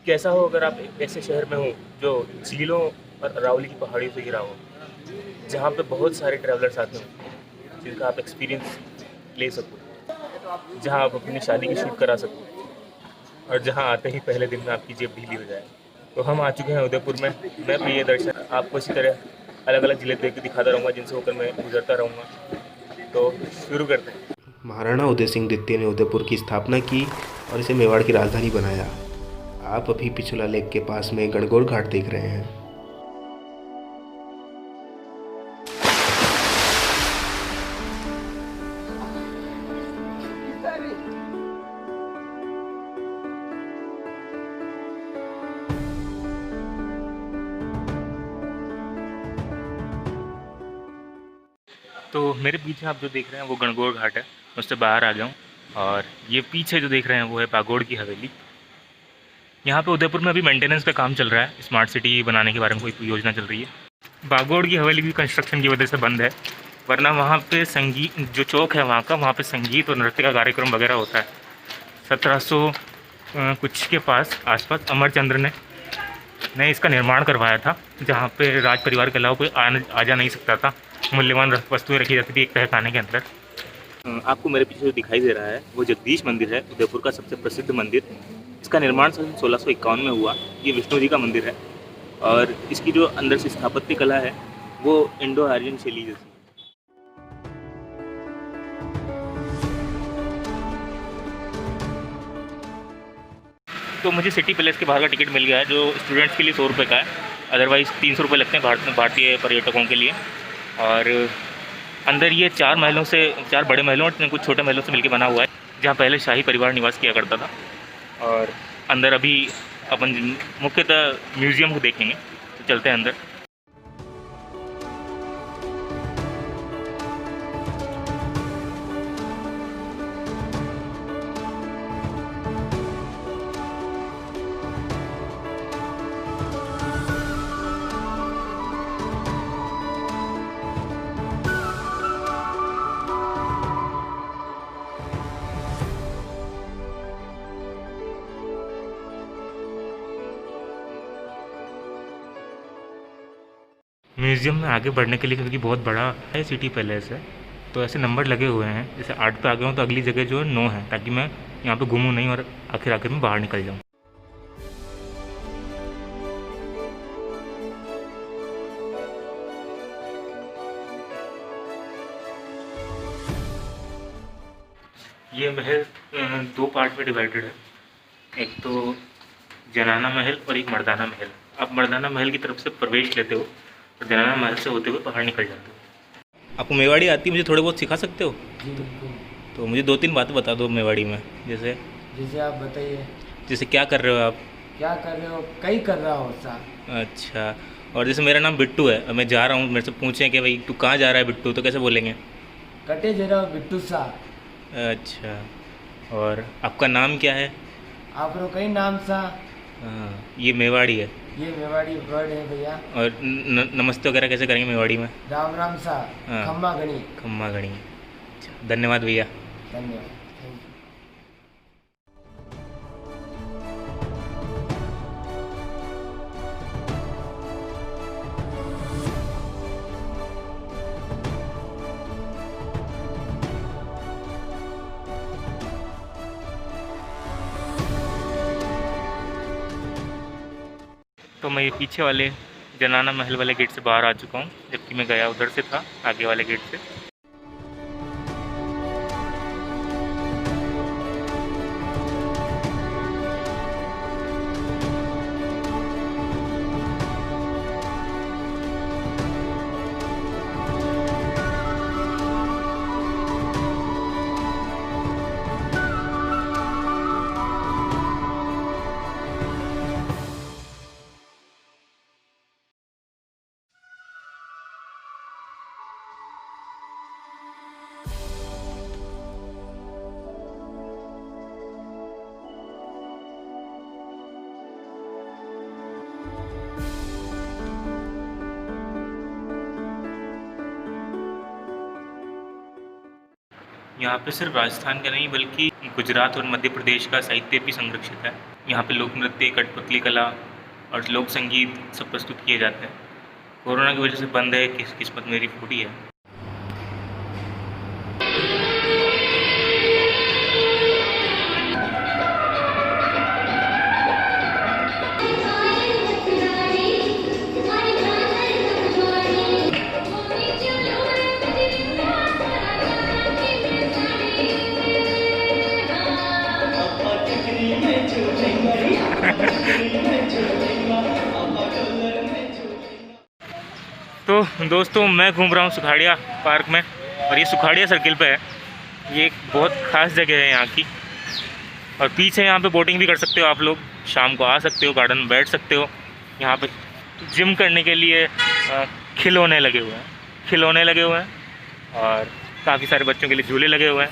कैसा हो अगर आप एक ऐसे शहर में हो जो झीलों और अरावली की पहाड़ियों से घिरा हो, जहाँ पे बहुत सारे ट्रैवलर्स आते हो जिनका आप एक्सपीरियंस ले सको, जहाँ आप अपनी शादी की शूट करा सको और जहाँ आते ही पहले दिन में आपकी जेब ढीली हो जाए। तो हम आ चुके हैं उदयपुर में। मैं प्रियदर्शन आपको इसी तरह अलग अलग ज़िले देख के दिखाता रहूँगा जिनसे होकर मैं गुजरता रहूँगा। तो शुरू करते हैं। महाराणा उदय सिंह द्वितीय ने उदयपुर की स्थापना की और इसे मेवाड़ की राजधानी बनाया। आप अभी पिछोला लेक के पास में गणगौर घाट देख रहे हैं। तो मेरे पीछे आप जो देख रहे हैं वो गणगौर घाट है। मैं उससे बाहर आ गया हूँ और ये पीछे जो देख रहे हैं वो है बागोड़ की हवेली। यहाँ पे उदयपुर में अभी मेंटेनेंस का काम चल रहा है, स्मार्ट सिटी बनाने के बारे में कोई योजना चल रही है। बागोड़ की हवेली भी कंस्ट्रक्शन की वजह से बंद है, वरना वहाँ पे संगीत जो चौक है वहाँ पे संगीत और नृत्य का कार्यक्रम वगैरह होता है। 1700 कुछ के आसपास अमरचंद्र ने इसका निर्माण करवाया था, जहाँ पे राज परिवार के अलावा कोई आ जा नहीं सकता था। मूल्यवान वस्तुएं रखी जाती थी एक तहखाने के अंदर। आपको मेरे पीछे जो दिखाई दे रहा है वो जगदीश मंदिर है, उदयपुर का सबसे प्रसिद्ध मंदिर। इसका निर्माण सन 1651 में हुआ। ये विष्णु जी का मंदिर है और इसकी जो अंदर से स्थापत्य कला है वो इंडो आर्यन शैली जैसी। तो मुझे सिटी पैलेस के बाहर का टिकट मिल गया है, जो स्टूडेंट्स के लिए 100 रुपये का है। अदरवाइज़ 300 रुपये लगते हैं भारतीय पर्यटकों के लिए। और अंदर ये 4 बड़े महलों और कुछ छोटे महलों से मिलकर बना हुआ है, जहाँ पहले शाही परिवार निवास किया करता था। और अंदर अभी अपन मुख्यतः म्यूज़ियम को देखेंगे, तो चलते हैं अंदर। म्यूज़ियम में आगे बढ़ने के लिए, क्योंकि बहुत बड़ा है, सिटी पैलेस है, तो ऐसे नंबर लगे हुए हैं। जैसे 8 पे आ गया हूँ तो अगली जगह जो है 9 है, ताकि मैं यहाँ पे घूमूँ नहीं और आखिर में बाहर निकल जाऊँ। ये महल 2 पार्ट में डिवाइडेड है। एक तो जनाना महल और एक मर्दाना महल। आप मर्दाना महल की तरफ से प्रवेश लेते हो और जनाना महल से होते हुए बाहर निकल जाते हो। आपको मेवाड़ी आती है? मुझे थोड़े बहुत सिखा सकते हो? जी बिल्कुल। तो मुझे 2-3 बातें बता दो मेवाड़ी में। जैसे जैसे आप बताइए। जैसे क्या कर रहे हो आप? क्या कर रहे हो? कई कर रहा हो साहब। अच्छा। और जैसे मेरा नाम बिट्टू है और मैं जा रहा हूँ, मेरे से पूछें कि भाई तू कहाँ जा रहा है बिट्टू, तो कैसे बोलेंगे? कटे जरा बिट्टू सा। अच्छा। और आपका नाम क्या है? आप रो कई नाम सा। हाँ, ये मेवाड़ी है। ये मेवाड़ी वर्ड है भैया। और नमस्ते वगैरह कैसे करेंगे मेवाड़ी में? राम राम सा। हाँ। खम्मा गणी। खम्मा गणी। अच्छा, धन्यवाद भैया। धन्यवाद। Thank you. तो मैं ये पीछे वाले जनाना महल वाले गेट से बाहर आ चुका हूँ, जबकि मैं गया उधर से था, आगे वाले गेट से। यहाँ पे सिर्फ राजस्थान का नहीं बल्कि गुजरात और मध्य प्रदेश का साहित्य भी संरक्षित है। यहाँ पे लोक नृत्य, कठपुतली कला और लोक संगीत सब प्रस्तुत किए जाते हैं। कोरोना की वजह से बंद है, किस्मत मेरी फूटी है। तो दोस्तों, मैं घूम रहा हूँ सुखाड़िया पार्क में, और ये सुखाड़िया सर्किल पे है। ये एक बहुत ख़ास जगह है यहाँ की। और पीछे यहाँ पे बोटिंग भी कर सकते हो आप लोग। शाम को आ सकते हो, गार्डन में बैठ सकते हो। यहाँ पे जिम करने के लिए खिलौने लगे हुए हैं और काफ़ी सारे बच्चों के लिए झूले लगे हुए हैं।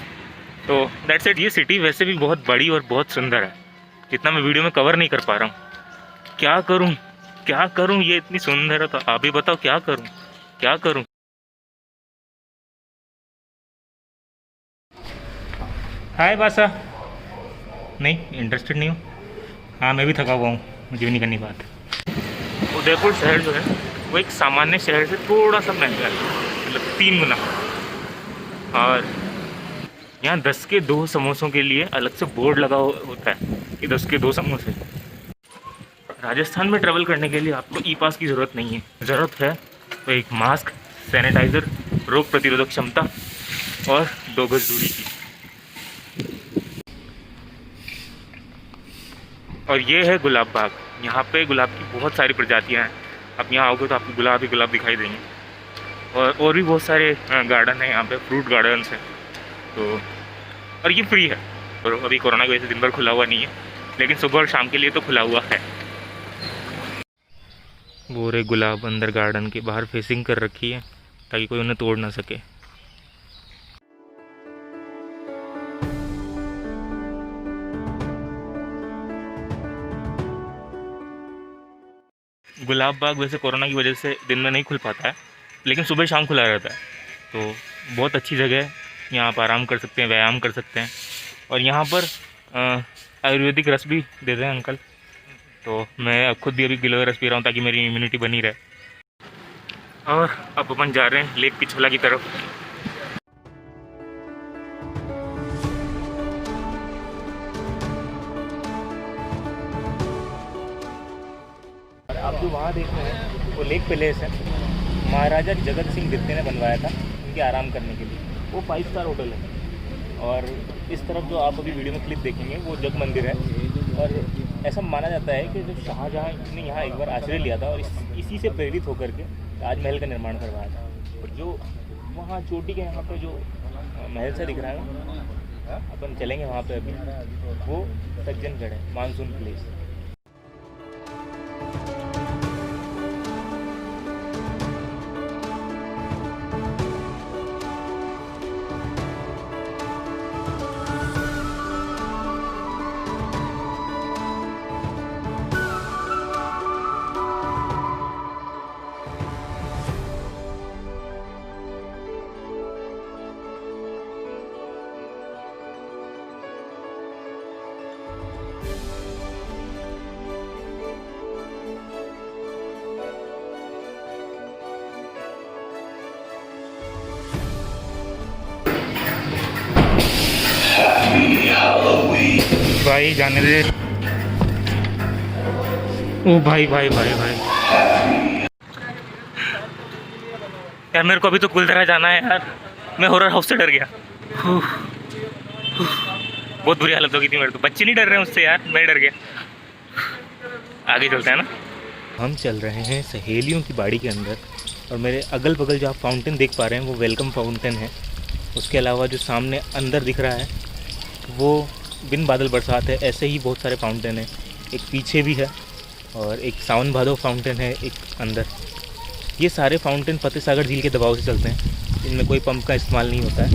तो दैट्स इट। ये सिटी वैसे भी बहुत बड़ी और बहुत सुंदर है, जितना मैं वीडियो में कवर नहीं कर पा रहा हूँ। क्या करूं, ये इतनी सुंदर है तो आप ही बताओ क्या करूं। हाय बासा। नहीं, इंटरेस्टेड नहीं हूँ। हाँ, मैं भी थका हुआ हूँ, मुझे भी नहीं करनी बात। उदयपुर शहर जो है वो एक सामान्य शहर से थोड़ा सा महंगा है, मतलब 3 गुना। और यहाँ 10 के 2 समोसों के लिए अलग से बोर्ड लगा होता है कि 10 के 2 समोसे। राजस्थान में ट्रैवल करने के लिए आपको ई पास की ज़रूरत नहीं है। ज़रूरत है तो एक मास्क, सैनिटाइज़र, रोग प्रतिरोधक क्षमता और 2 गज दूरी की। और ये है गुलाब बाग। यहाँ पे गुलाब की बहुत सारी प्रजातियाँ हैं। आप यहाँ आओगे तो आपको गुलाब ही गुलाब दिखाई देंगे। और भी बहुत सारे गार्डन हैं यहाँ पे, फ्रूट गार्डन्स हैं। तो और ये फ्री है। और अभी कोरोना की वजह से दिन भर खुला हुआ नहीं है, लेकिन सुबह और शाम के लिए तो खुला हुआ है। वो रे गुलाब अंदर गार्डन के बाहर फेसिंग कर रखी है ताकि कोई उन्हें तोड़ ना सके। गुलाब बाग वैसे कोरोना की वजह से दिन में नहीं खुल पाता है, लेकिन सुबह शाम खुला रहता है। तो बहुत अच्छी जगह है, यहाँ पर आराम कर सकते हैं, व्यायाम कर सकते हैं। और यहाँ पर आयुर्वेदिक रस भी देते हैं अंकल। तो मैं खुद भी अभी गिलोय रस पी रहा हूँ ताकि मेरी इम्यूनिटी बनी रहे। और अब अपन जा रहे हैं लेक पिछोला की तरफ। आप जो वहाँ देख रहे हैं वो लेक पैलेस है। महाराजा जगत सिंह द्वितीय ने बनवाया था उनके आराम करने के लिए। वो 5 स्टार होटल है। और इस तरफ जो आप अभी वीडियो में क्लिप देखेंगे वो जग मंदिर है। और ऐसा माना जाता है कि जो शाहजहाँ ने यहाँ एक बार आश्रय लिया था और इसी से प्रेरित होकर के ताजमहल का निर्माण करवाया था। और जो वहाँ चोटी के यहाँ पे जो महल सा दिख रहा है, अपन चलेंगे वहाँ पे अभी। वो सज्जनगढ़ है, मानसून प्लेस। भाई जाने दे। ओ भाई भाई भाई भाई यार, मेरे को अभी तो कुलधरा जाना है यार। मैं हॉरर हाउस से डर गया। बहुत बुरी हालत हो गई थी मेरे तो। बच्चे नहीं डर रहे हैं उससे यार, मैं डर गया। आगे चलते हैं ना। हम चल रहे हैं सहेलियों की बाड़ी के अंदर। और मेरे अगल बगल जो आप फाउंटेन देख पा रहे हैं वो वेलकम फाउंटेन है। उसके अलावा जो सामने अंदर दिख रहा है वो बिन बादल बरसात है। ऐसे ही बहुत सारे फाउंटेन हैं। एक पीछे भी है और एक सावन भादो फाउंटेन है एक अंदर। ये सारे फाउंटेन फतेह सागर झील के दबाव से चलते हैं। इनमें कोई पंप का इस्तेमाल नहीं होता है।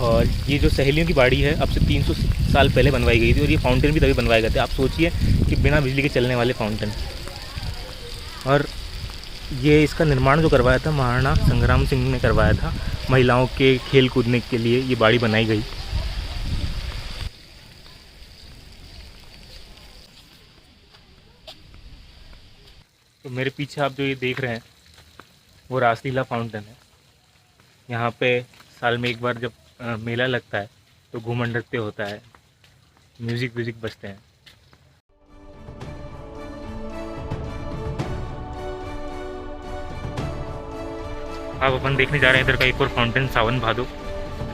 और ये जो सहेलियों की बाड़ी है अब से 300 साल पहले बनवाई गई थी। और ये फाउंटेन भी तभी बनवाए गए थे। आप सोचिए कि बिना बिजली के चलने वाले फाउंटेन। और ये इसका निर्माण जो करवाया था महाराणा संग्राम सिंह ने करवाया था। महिलाओं के खेल कूदने के लिए ये बाड़ी बनाई गई। तो मेरे पीछे आप जो ये देख रहे हैं वो रासलीला फाउंटेन है। यहाँ पे साल में एक बार जब मेला लगता है तो घूमर नृत्य होता है, म्यूज़िक बजते हैं। अब अपन देखने जा रहे हैं इधर का एक और फाउंटेन, सावन भादो।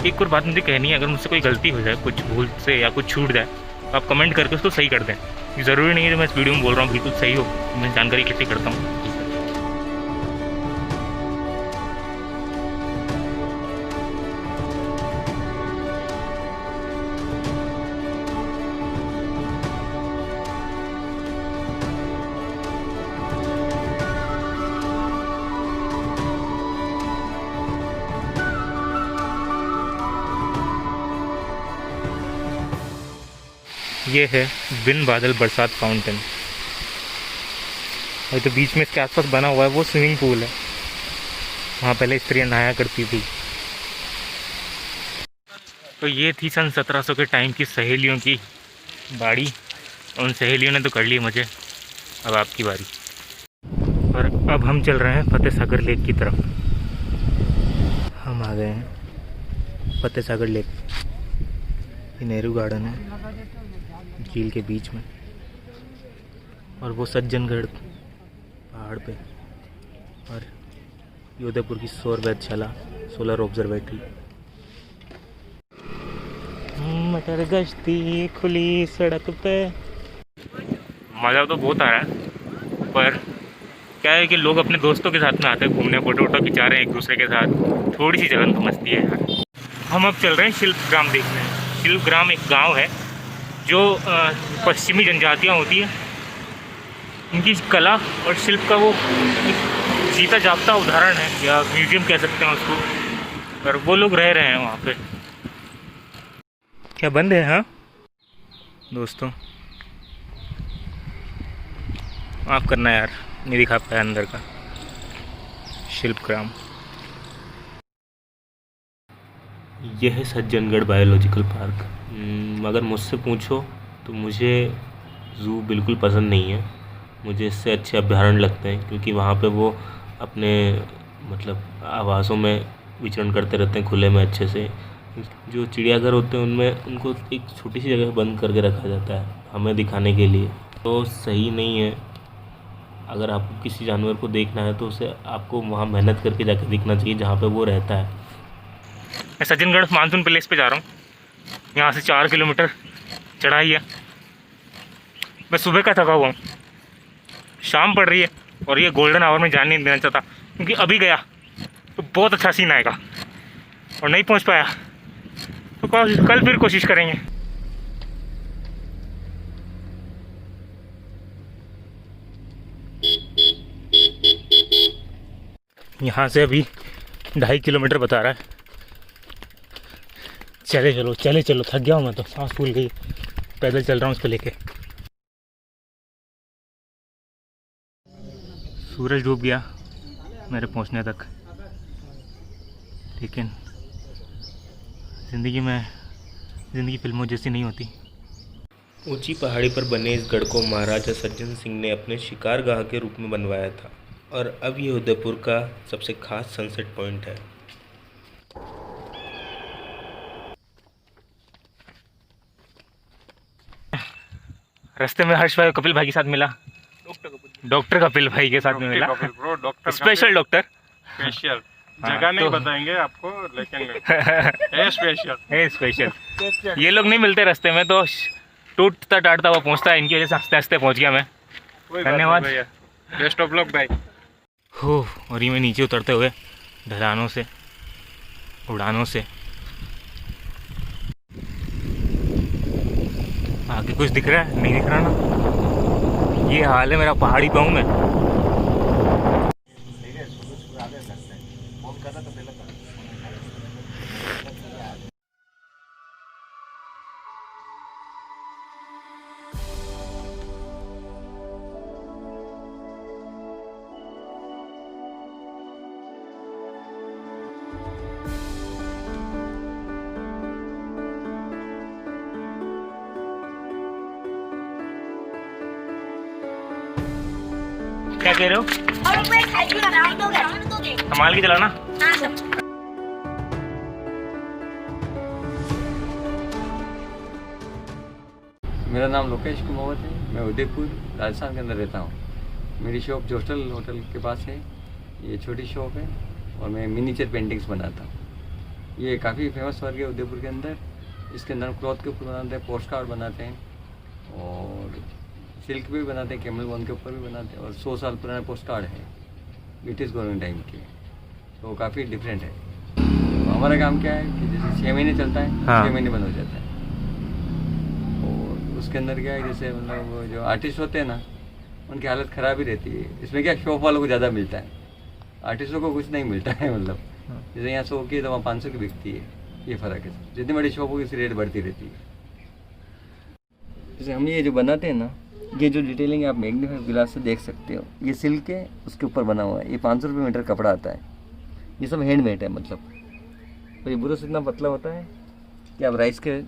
एक और बात मुझे कहनी है, अगर मुझसे कोई गलती हो जाए, कुछ भूल से या कुछ छूट जाए, तो आप कमेंट करके उसको सही कर दें। ज़रूरी नहीं है जो मैं इस वीडियो में बोल रहा हूँ बिल्कुल सही हो, मैं जानकारी इकट्ठी करता हूँ। ये है बिन बादल बरसात फाउंटेन, और तो बीच में इसके आसपास बना हुआ है वो स्विमिंग पूल है। वहाँ पहले स्त्रियाँ नहाया करती थी। तो ये थी सन 1700 के टाइम की सहेलियों की बाड़ी। उन सहेलियों ने तो कर ली मज़े, अब आपकी बारी। और अब हम चल रहे हैं फतेह सागर लेक की तरफ। हम आ गए हैं फतेह सागर लेक। ये नेहरू गार्डन है झील के बीच में, और वो सज्जनगढ़ पहाड़ पे, और ये उदयपुर की सौर वेधशाला, सोलर ऑब्जर्वेटरी। मटर गश्ती खुली सड़क पे। मज़ा तो बहुत आ रहा है, पर क्या है कि लोग अपने दोस्तों के साथ में आते हैं घूमने, फोटो वोटो खिंचा रहे हैं एक दूसरे के साथ। थोड़ी सी जलन तो मस्ती है यार। हम अब चल रहे हैं शिल्पग्राम देखने। शिल्पग्राम एक गांव है जो पश्चिमी जनजातियाँ होती हैं, उनकी कला और शिल्प का वो एक जीता जागता उदाहरण है, या म्यूजियम कह सकते हैं उसको। और वो लोग रह रहे हैं वहाँ पे। क्या बंद है? हाँ दोस्तों, माफ़ करना यार, नहीं दिखा पाया अंदर का शिल्पग्राम। यह है सज्जनगढ़ बायोलॉजिकल पार्क। अगर मुझसे पूछो तो मुझे ज़ू बिल्कुल पसंद नहीं है। मुझे इससे अच्छे अभयारण्य लगते हैं, क्योंकि वहाँ पे वो अपने मतलब आवासों में विचरण करते रहते हैं खुले में अच्छे से। जो चिड़ियाघर होते हैं उनमें उनको एक छोटी सी जगह बंद करके रखा जाता है हमें दिखाने के लिए, तो सही नहीं है। अगर आपको किसी जानवर को देखना है तो उसे आपको वहाँ मेहनत करके जाकर दिखना चाहिए जहाँ पे वो रहता है। मैं सज्जनगढ़ मानसून पैलेस पे जा रहा हूँ। यहाँ से 4 किलोमीटर चढ़ाई है। मैं सुबह का थका हुआ हूँ, शाम पड़ रही है, और ये गोल्डन आवर में जान नहीं देना चाहता, क्योंकि अभी गया तो बहुत अच्छा सीन आएगा, और नहीं पहुँच पाया तो कल फिर कोशिश करेंगे। यहाँ से अभी 2.5 किलोमीटर बता रहा है। चले चलो, थक गया हूँ मैं तो, सांस फूल गई, पैदल चल रहा हूँ उसको लेके। सूरज डूब गया मेरे पहुँचने तक, लेकिन ज़िंदगी फिल्मों जैसी नहीं होती। ऊंची पहाड़ी पर बने इस गढ़ को महाराजा सज्जन सिंह ने अपने शिकारगाह के रूप में बनवाया था, और अब ये उदयपुर का सबसे खास सनसेट पॉइंट है। रास्ते में हर्ष भाई और कपिल भाई के साथ मिला। डॉक्टर कपिल भाई के साथ में मिला। स्पेशल डॉक्टर, स्पेशल जगह नहीं बताएंगे आपको, लेकिन है स्पेशल, है स्पेशल। ये लोग नहीं मिलते रास्ते में, तो टूटता टाटता हुआ पहुंचता है, इनकी वजह से आस्ते आस्ते पहुंच गया मैं। धन्यवाद, बेस्ट ऑफ लक भाई। हो, और ये मैं नीचे उतरते हुए ढलानों से, उड़ानों से आगे कुछ दिख रहा है? नहीं दिख रहा ना। ये हाल है मेरा पहाड़ी पाँव में। क्या कह रहे हो? और मैं खाई ना राउंड दोगे संभाल के चलाना। हाँ सर। मेरा नाम लोकेश कुमावत है। मैं उदयपुर राजस्थान के अंदर रहता हूँ। मेरी शॉप जोस्टल होटल के पास है। ये छोटी शॉप है और मैं मिनीचर पेंटिंग्स बनाता हूँ। ये काफ़ी फेमस वर्क है उदयपुर के अंदर। इसके अंदर क्लॉथ के ऊपर बनाते हैं, पोस्ट कार्ड बनाते हैं और सिल्क पे भी बनाते हैं, कैमल वन के ऊपर भी बनाते हैं। और 100 साल पुराना पोस्ट कार्ड है ब्रिटिश गवर्नमेंट टाइम के, तो काफ़ी डिफरेंट है। तो हमारा काम क्या है कि जैसे 6 महीने चलता है, हाँ। 6 महीने बंद हो जाता है। और उसके अंदर क्या है, जैसे मतलब वो जो आर्टिस्ट होते हैं ना, उनकी हालत ख़राब ही रहती है। इसमें क्या शॉप वालों को ज़्यादा मिलता है, आर्टिस्टों को कुछ नहीं मिलता है। मतलब जैसे यहाँ 100 की तो वहाँ 500 की बिकती है, ये फ़र्क है। जितनी बड़ी शॉप होगी उसकी रेट बढ़ती रहती है। जैसे हम ये जो बनाते हैं ना, ये जो डिटेलिंग आप मैग्नीफाइंग ग्लास से देख सकते हो, ये सिल्क है, उसके ऊपर बना हुआ है। ये 500 रुपये मीटर कपड़ा आता है। ये सब हैंडमेड है मतलब। और ये ब्रश इतना पतला होता है कि आप राइस के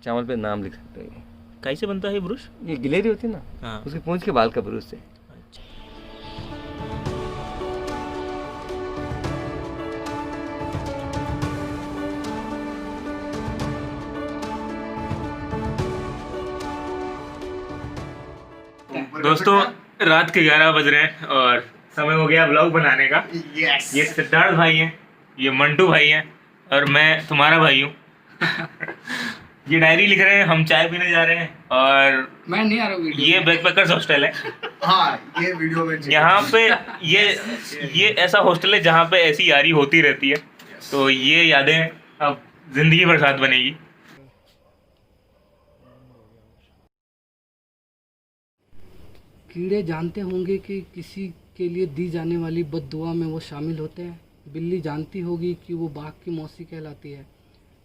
चावल पे नाम लिख सकते हो। कैसे बनता है ब्रश? ये गिलेरी होती है ना, हाँ। उसके पूंछ के बाल का ब्रश है। दोस्तों रात के 11 बज रहे हैं और समय हो गया ब्लॉग बनाने का। ये सिद्धार्थ भाई हैं, ये मंटू भाई हैं और मैं तुम्हारा भाई हूँ। ये डायरी लिख रहे हैं, हम चाय पीने जा रहे हैं और मैं नहीं आ रहा वीडियो। ये बैकपैकर्स हॉस्टल है। हाँ, ये वीडियो में यहाँ पे ये ऐसा हॉस्टल है जहाँ पे ऐसी यारी होती रहती है। तो ये यादें अब जिंदगी भर साथ बनेगी। कीड़े जानते होंगे कि किसी के लिए दी जाने वाली बद्दुआ में वो शामिल होते हैं। बिल्ली जानती होगी कि वो बाघ की मौसी कहलाती है।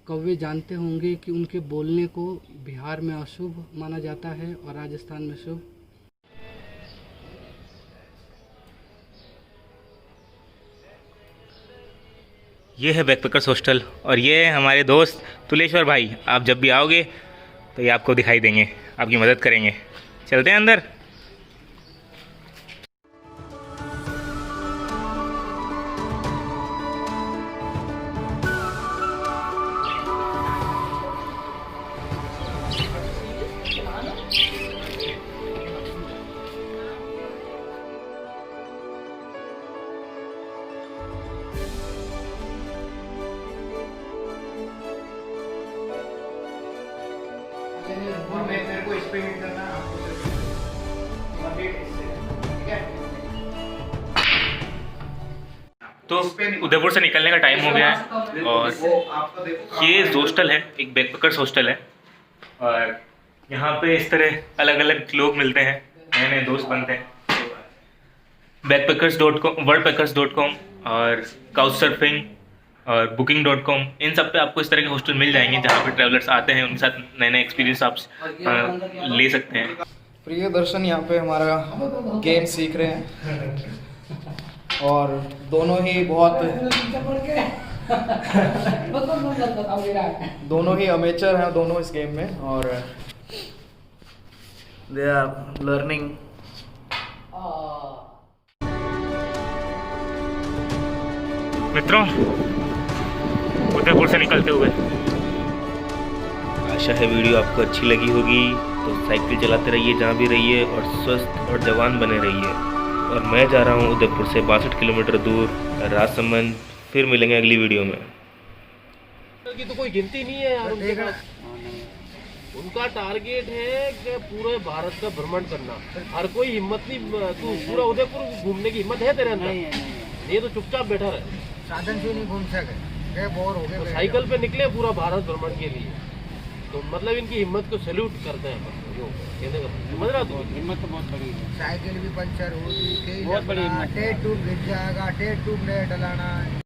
कौवे जानते होंगे कि उनके बोलने को बिहार में अशुभ माना जाता है और राजस्थान में शुभ। ये है बैकपैकर्स हॉस्टल और ये है हमारे दोस्त तुलेश्वर भाई। आप जब भी आओगे तो ये आपको दिखाई देंगे, आपकी मदद करेंगे। चलते हैं अंदर। मेरे को इस पे हिट करना है, तो उदयपुर से निकलने का टाइम हो गया है और ये हॉस्टल है, एक बैकपैकर्स हॉस्टल है और यहाँ पे इस तरह अलग अलग लोग मिलते हैं, नए नए दोस्त बनते हैं। backpackers.com, worldpackers.com और काउचसर्फिंग और booking.com, इन सब पे आपको इस तरह के हॉस्टल मिल जाएंगे जहाँ पे ट्रैवलर्स आते हैं, उनके साथ नए नए एक्सपीरियंस आप ले सकते हैं। प्रिय दर्शन यहाँ पे हमारा गेम सीख रहे हैं और दोनों ही अमेचर हैं दोनों इस गेम में और दे आर लर्निंग। मित्रों उदयपुर से निकलते हुए आशा है वीडियो आपको अच्छी लगी होगी। तो साइकिल चलाते रहिए जहाँ भी रहिए और स्वस्थ और जवान बने रहिए। और मैं जा रहा हूँ उदयपुर से 62 किलोमीटर दूर राजसमंद। फिर मिलेंगे अगली वीडियो में। की तो कोई गिनती नहीं है यार उनके पास। उनका टारगेट है कि पूरे भारत का भ्रमण करना। हर कोई हिम्मत नहीं, तू पूरा उदयपुर घूमने की हिम्मत है तेरे अंदर? ये तो चुपचाप बैठा रहे, साधन से नहीं घूम सके, बोर हो गए। साइकिल पे निकले पूरा भारत भ्रमण के लिए। तो मतलब इनकी हिम्मत को सैल्यूट करते हैं। जो कहने का समझ रहा तू? हिम्मत तो बहुत बड़ी है। साइकिल भी पंचर हो गई, बहुत बड़ी हिम्मत। टेट ट्यूब गिर जाएगा, टेट ट्यूब नहीं डलाना है।